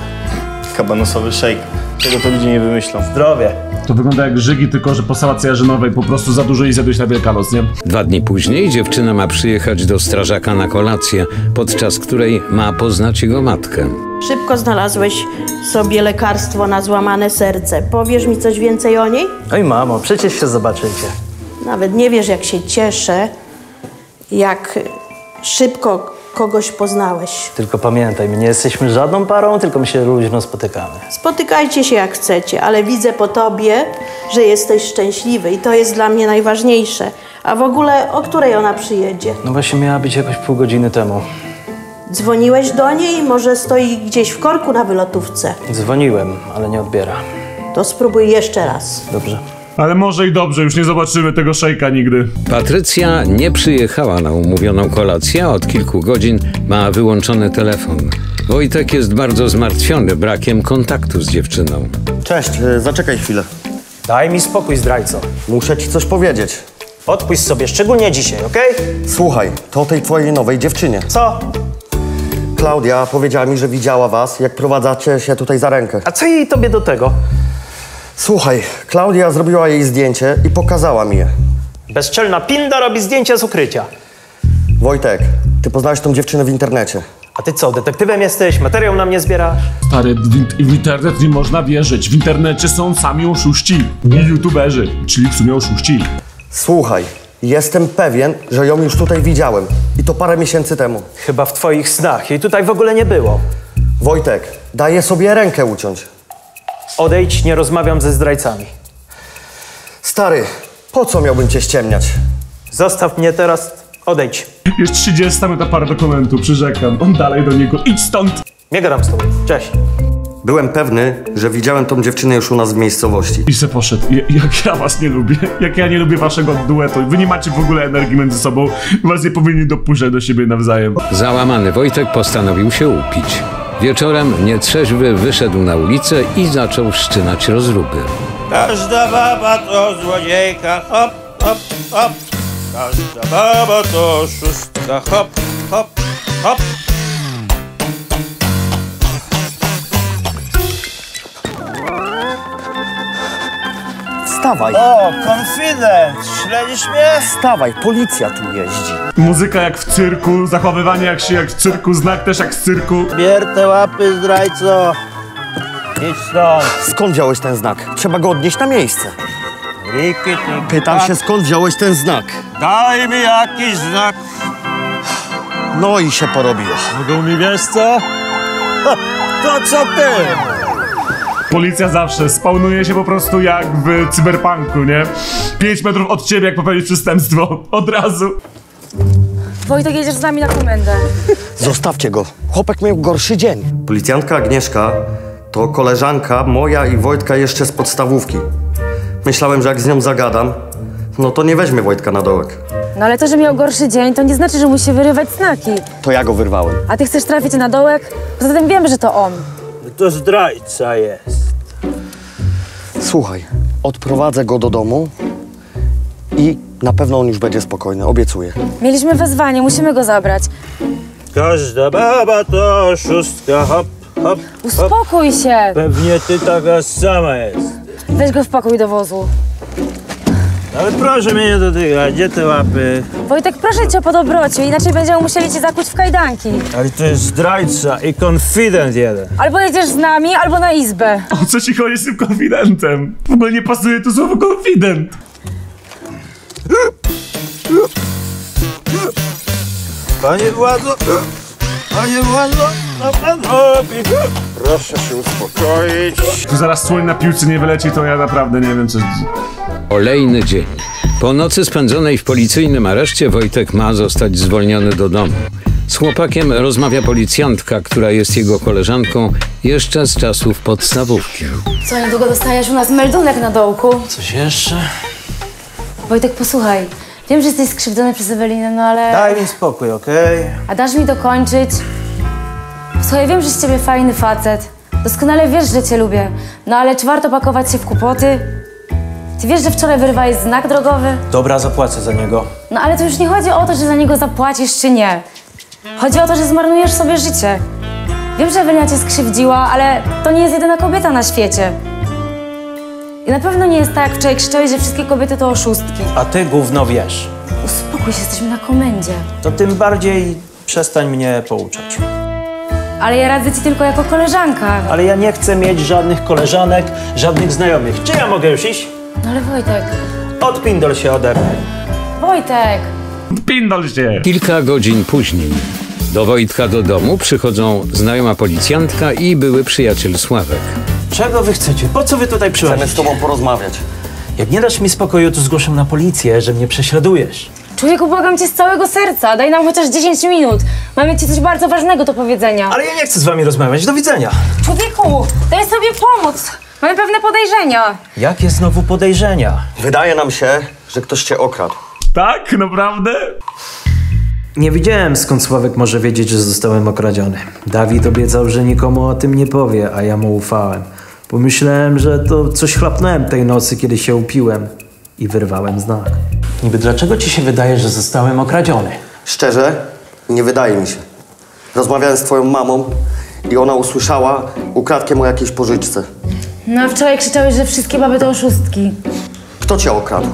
[SPEAKER 3] Kabanosowy szejk. Czego to ludzie nie wymyślą.
[SPEAKER 5] Zdrowie.
[SPEAKER 1] To wygląda jak żygi, tylko że po sałacie jarzynowej po prostu za dużo i zjadłeś na Wielkanoc, nie?
[SPEAKER 6] 2 dni później dziewczyna ma przyjechać do strażaka na kolację, podczas której ma poznać jego matkę.
[SPEAKER 11] Szybko znalazłeś sobie lekarstwo na złamane serce. Powiesz mi coś więcej o niej?
[SPEAKER 5] Oj mamo, przecież się zobaczycie.
[SPEAKER 11] Nawet nie wiesz, jak się cieszę, jak szybko kogoś poznałeś.
[SPEAKER 5] Tylko pamiętaj, my nie jesteśmy żadną parą, tylko my się luźno spotykamy.
[SPEAKER 11] Spotykajcie się jak chcecie, ale widzę po tobie, że jesteś szczęśliwy i to jest dla mnie najważniejsze. A w ogóle, o której ona przyjedzie?
[SPEAKER 5] No właśnie miała być jakoś pół godziny temu.
[SPEAKER 11] Dzwoniłeś do niej? Może stoi gdzieś w korku na wylotówce?
[SPEAKER 5] Dzwoniłem, ale nie odbiera.
[SPEAKER 11] To spróbuj jeszcze raz.
[SPEAKER 5] Dobrze.
[SPEAKER 1] Ale może i dobrze, już nie zobaczymy tego szejka nigdy.
[SPEAKER 6] Patrycja nie przyjechała na umówioną kolację, a od kilku godzin ma wyłączony telefon. Wojtek jest bardzo zmartwiony brakiem kontaktu z dziewczyną.
[SPEAKER 7] Cześć, zaczekaj chwilę.
[SPEAKER 10] Daj mi spokój, zdrajco.
[SPEAKER 7] Muszę ci coś powiedzieć.
[SPEAKER 10] Odpuść sobie, szczególnie dzisiaj, okej?
[SPEAKER 7] Słuchaj, to o tej twojej nowej dziewczynie.
[SPEAKER 10] Co?
[SPEAKER 7] Klaudia powiedziała mi, że widziała was, jak prowadzacie się tutaj za rękę.
[SPEAKER 10] A co jej tobie do tego?
[SPEAKER 7] Słuchaj, Klaudia zrobiła jej zdjęcie i pokazała mi je.
[SPEAKER 10] Bezczelna pinda robi zdjęcia z ukrycia.
[SPEAKER 7] Wojtek, ty poznałeś tą dziewczynę w internecie.
[SPEAKER 10] A ty co, detektywem jesteś? Materiał na mnie zbierasz?
[SPEAKER 1] Stary, w internet nie można wierzyć. W internecie są sami oszuści i youtuberzy, czyli w sumie oszuści.
[SPEAKER 7] Słuchaj, jestem pewien, że ją już tutaj widziałem. I to parę miesięcy temu.
[SPEAKER 10] Chyba w twoich snach. Jej tutaj w ogóle nie było.
[SPEAKER 7] Wojtek, daję sobie rękę uciąć.
[SPEAKER 10] Odejdź, nie rozmawiam ze zdrajcami.
[SPEAKER 7] Stary, po co miałbym cię ściemniać?
[SPEAKER 10] Zostaw mnie teraz, odejdź.
[SPEAKER 1] Jest 30 minuta paradokumentu, przyrzekam. On dalej do niego, idź stąd!
[SPEAKER 10] Nie gadam z tobą, cześć.
[SPEAKER 7] Byłem pewny, że widziałem tą dziewczynę już u nas w miejscowości.
[SPEAKER 1] I se poszedł. Jak ja was nie lubię. Jak ja nie lubię waszego duetu. Wy nie macie w ogóle energii między sobą. Was nie powinni dopuszczać do siebie nawzajem.
[SPEAKER 6] Załamany Wojtek postanowił się upić. Wieczorem nietrzeźwy wyszedł na ulicę i zaczął wszczynać rozruby.
[SPEAKER 12] Każda baba to złodziejka, hop, hop, hop.
[SPEAKER 10] Każda baba to szóstka, hop, hop, hop.
[SPEAKER 7] Wstawaj!
[SPEAKER 10] O, konfident! Śledzisz mnie?
[SPEAKER 7] Wstawaj, policja tu jeździ.
[SPEAKER 1] Muzyka jak w cyrku, zachowywanie jak w cyrku, znak też jak z cyrku.
[SPEAKER 10] Bier te łapy, zdrajco. Idź stąd.
[SPEAKER 7] Skąd wziąłeś ten znak? Trzeba go odnieść na miejsce.
[SPEAKER 10] Riki,
[SPEAKER 7] Pytam się, skąd wziąłeś ten znak?
[SPEAKER 10] Daj mi jakiś znak.
[SPEAKER 7] No i się porobiło.
[SPEAKER 10] Mogą mi, wiesz co? Ha, to co ty?
[SPEAKER 1] Policja zawsze spawnuje się po prostu jak w cyberpunku, nie? 5 metrów od ciebie, jak popełnisz przestępstwo. Od razu.
[SPEAKER 2] Wojtek, jedziesz z nami na komendę.
[SPEAKER 7] Zostawcie go. Chłopak miał gorszy dzień. Policjantka Agnieszka to koleżanka moja i Wojtka jeszcze z podstawówki. Myślałem, że jak z nią zagadam, no to nie weźmie Wojtka na dołek.
[SPEAKER 2] No ale to, że miał gorszy dzień, to nie znaczy, że musi wyrywać znaki.
[SPEAKER 7] To ja go wyrwałem.
[SPEAKER 2] A ty chcesz trafić na dołek? Poza tym wiemy, że to on.
[SPEAKER 10] To zdrajca jest.
[SPEAKER 7] Słuchaj, odprowadzę go do domu i na pewno on już będzie spokojny, obiecuję.
[SPEAKER 2] Mieliśmy wezwanie, musimy go zabrać.
[SPEAKER 10] Każda baba to szóstka, hop, hop, hop.
[SPEAKER 2] Uspokój się!
[SPEAKER 10] Pewnie ty taka sama jest.
[SPEAKER 2] Weź go wpakuj do wozu.
[SPEAKER 10] Ale proszę mnie nie dotykać, gdzie te łapy?
[SPEAKER 2] Wojtek, proszę cię o podobrocie, inaczej będziemy musieli cię zakuć w kajdanki.
[SPEAKER 10] Ale to jest zdrajca i konfident jeden.
[SPEAKER 2] Albo jedziesz z nami, albo na izbę.
[SPEAKER 1] O co ci chodzi z tym konfidentem? W ogóle nie pasuje to słowo konfident.
[SPEAKER 10] Panie władzo, no pan robi. Proszę się uspokoić.
[SPEAKER 1] Tu zaraz słoń na piłce nie wyleci, to ja naprawdę nie wiem co...
[SPEAKER 6] Kolejny dzień. Po nocy spędzonej w policyjnym areszcie Wojtek ma zostać zwolniony do domu. Z chłopakiem rozmawia policjantka, która jest jego koleżanką jeszcze z czasów podstawówki.
[SPEAKER 2] Co, niedługo dostajesz u nas meldunek na dołku?
[SPEAKER 5] Coś jeszcze?
[SPEAKER 2] Wojtek, posłuchaj. Wiem, że jesteś skrzywdzony przez Ewelinę, no ale...
[SPEAKER 10] Daj mi spokój, okej?
[SPEAKER 2] A dasz mi dokończyć? Słuchaj, wiem, że z ciebie fajny facet. Doskonale wiesz, że cię lubię. No ale czy warto pakować się w kłopoty? Ty wiesz, że wczoraj wyrwałeś znak drogowy?
[SPEAKER 5] Dobra, zapłacę za niego.
[SPEAKER 2] No ale to już nie chodzi o to, że za niego zapłacisz czy nie. Chodzi o to, że zmarnujesz sobie życie. Wiem, że Ewelina cię skrzywdziła, ale to nie jest jedyna kobieta na świecie. I na pewno nie jest tak, jak wczoraj krzyczałeś, że wszystkie kobiety to oszustki.
[SPEAKER 5] A ty gówno wiesz.
[SPEAKER 2] Uspokój się, jesteśmy na komendzie.
[SPEAKER 5] To tym bardziej przestań mnie pouczać.
[SPEAKER 2] Ale ja radzę ci tylko jako koleżanka.
[SPEAKER 5] Ale ja nie chcę mieć żadnych koleżanek, żadnych znajomych. Czy ja mogę już iść?
[SPEAKER 2] No ale Wojtek...
[SPEAKER 5] Odpindol się ode mnie.
[SPEAKER 2] Wojtek!
[SPEAKER 1] Pindol się!
[SPEAKER 6] Kilka godzin później do Wojtka do domu przychodzą znajoma policjantka i były przyjaciel Sławek.
[SPEAKER 5] Czego wy chcecie? Po co wy tutaj przychodzicie?
[SPEAKER 7] Chcemy z tobą porozmawiać.
[SPEAKER 5] Jak nie dasz mi spokoju, to zgłoszę na policję, że mnie prześladujesz.
[SPEAKER 2] Człowieku, błagam cię z całego serca. Daj nam chociaż 10 minut. Mamy ci coś bardzo ważnego do powiedzenia.
[SPEAKER 5] Ale ja nie chcę z wami rozmawiać. Do widzenia.
[SPEAKER 2] Człowieku, daj sobie pomóc. Mamy pewne podejrzenia.
[SPEAKER 5] Jakie znowu podejrzenia?
[SPEAKER 7] Wydaje nam się, że ktoś cię okradł.
[SPEAKER 1] Tak? Naprawdę?
[SPEAKER 5] Nie wiedziałem, skąd Sławek może wiedzieć, że zostałem okradziony. Dawid obiecał, że nikomu o tym nie powie, a ja mu ufałem. Pomyślałem, że to coś chlapnąłem tej nocy, kiedy się upiłem i wyrwałem znak. Niby dlaczego ci się wydaje, że zostałem okradziony?
[SPEAKER 7] Szczerze, nie wydaje mi się. Rozmawiałem z twoją mamą i ona usłyszała ukradkiem o jakiejś pożyczce.
[SPEAKER 2] No a wczoraj krzyczałeś, że wszystkie baby to oszustki.
[SPEAKER 7] Kto cię okradł?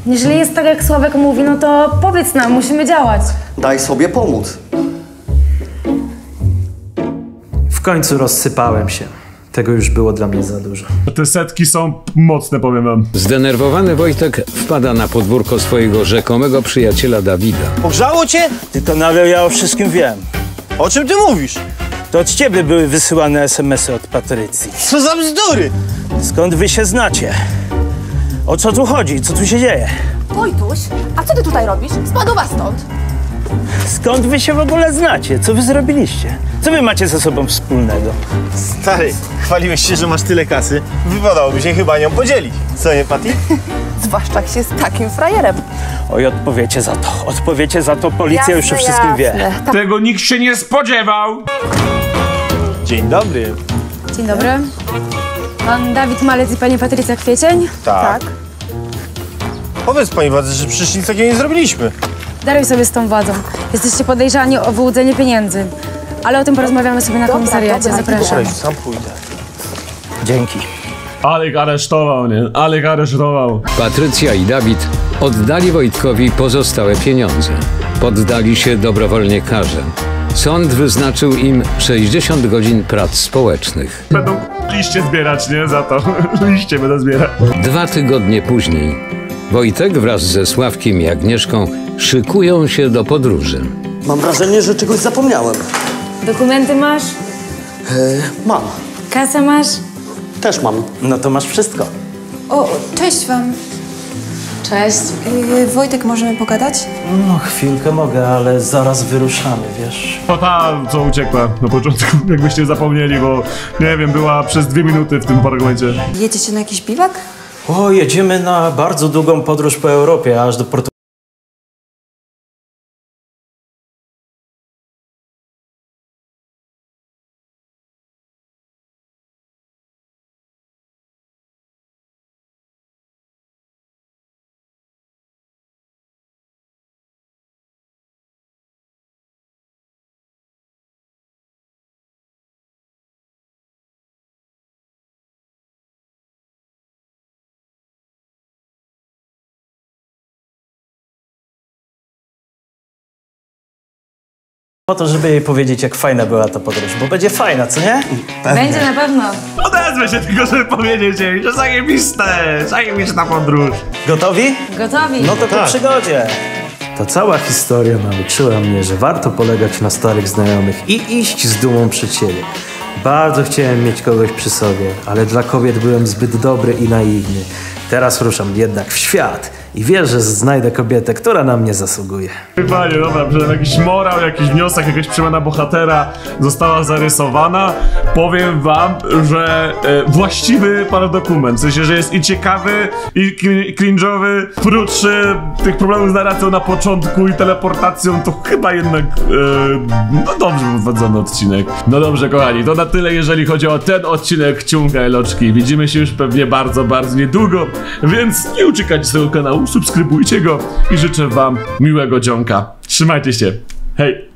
[SPEAKER 2] Jeżeli jest tak, jak Sławek mówi, no to powiedz nam, musimy działać.
[SPEAKER 7] Daj sobie pomóc.
[SPEAKER 5] W końcu rozsypałem się. Tego już było dla mnie za dużo.
[SPEAKER 1] Te setki są mocne, powiem wam.
[SPEAKER 6] Zdenerwowany Wojtek wpada na podwórko swojego rzekomego przyjaciela Dawida.
[SPEAKER 10] Pogrzało cię? Tylko nagle ja o wszystkim wiem. O czym ty mówisz? To od ciebie były wysyłane SMS-y od Patrycji. Co za bzdury! Skąd wy się znacie? O co tu chodzi? Co tu się dzieje?
[SPEAKER 9] Wojtuś, a co ty tutaj robisz? Spadła stąd.
[SPEAKER 10] Skąd wy się w ogóle znacie? Co wy zrobiliście? Co wy macie ze sobą wspólnego?
[SPEAKER 12] Stary, chwaliłeś się, że masz tyle kasy. Wypadałoby się chyba nią podzielić. Co nie, Patty?
[SPEAKER 9] Zwłaszcza jak się z takim frajerem.
[SPEAKER 10] Oj, odpowiecie za to. Odpowiecie za to. Policja już o wszystkim wie.
[SPEAKER 1] Tego nikt się nie spodziewał!
[SPEAKER 12] Dzień dobry.
[SPEAKER 2] Dzień dobry. Pan Dawid Malec i pani Patrycja Kwiecień?
[SPEAKER 12] Tak. Powiedz pani władzy, że przecież nic takiego nie zrobiliśmy.
[SPEAKER 2] Daruj sobie z tą władzą. Jesteście podejrzani o wyłudzenie pieniędzy. Ale o tym porozmawiamy sobie na komisariacie. Zapraszam.
[SPEAKER 12] Dobra, sam pójdę.
[SPEAKER 10] Dzięki.
[SPEAKER 1] Ale ich aresztował, nie? Ale ich aresztował.
[SPEAKER 6] Patrycja i Dawid oddali Wojtkowi pozostałe pieniądze. Poddali się dobrowolnie karze. Sąd wyznaczył im 60 godzin prac społecznych.
[SPEAKER 1] Będą liście zbierać, nie? Za to. Liście będą zbierać.
[SPEAKER 6] 2 tygodnie później Wojtek wraz ze Sławkiem i Agnieszką szykują się do podróży.
[SPEAKER 7] Mam wrażenie, że czegoś zapomniałem.
[SPEAKER 2] Dokumenty masz?
[SPEAKER 7] Mam.
[SPEAKER 2] Kasę masz?
[SPEAKER 7] Też mam.
[SPEAKER 5] No to masz wszystko.
[SPEAKER 13] O, cześć wam.
[SPEAKER 2] Cześć.
[SPEAKER 13] Wojtek, możemy pogadać?
[SPEAKER 5] No chwilkę mogę, ale zaraz wyruszamy, wiesz.
[SPEAKER 1] To ta, co uciekła na początku, jakbyście zapomnieli, bo nie wiem, była przez 2 minuty w tym fragmencie.
[SPEAKER 13] Jedziecie na jakiś biwak?
[SPEAKER 5] O, jedziemy na bardzo długą podróż po Europie, aż do Portugalii. Po to, żeby jej powiedzieć, jak fajna była ta podróż, bo będzie fajna, co nie?
[SPEAKER 2] Będzie na pewno.
[SPEAKER 1] Odezwę się tylko, żeby powiedzieć jej, że zajebista podróż.
[SPEAKER 5] Gotowi?
[SPEAKER 2] Gotowi.
[SPEAKER 5] No to po przygodzie. Ta cała historia nauczyła mnie, że warto polegać na starych znajomych i iść z dumą przed siebie. Bardzo chciałem mieć kogoś przy sobie, ale dla kobiet byłem zbyt dobry i naiwny. Teraz ruszam jednak w świat i wierzę, że znajdę kobietę, która na mnie zasługuje.
[SPEAKER 1] Panie, dobra, że jakiś morał, jakiś wniosek, jakaś przemiana bohatera została zarysowana. Powiem wam, że właściwy paradokument. W sensie, że jest i ciekawy, i cringe'owy. Prócz tych problemów z narracją na początku i teleportacją, to chyba jednak no dobrze prowadzony odcinek. No dobrze, kochani, to na tyle, jeżeli chodzi o ten odcinek Ciunga Eloczki. Widzimy się już pewnie bardzo, bardzo niedługo, więc nie uciekajcie z tego kanału, subskrybujcie go i życzę wam miłego dzionka. Trzymajcie się. Hej!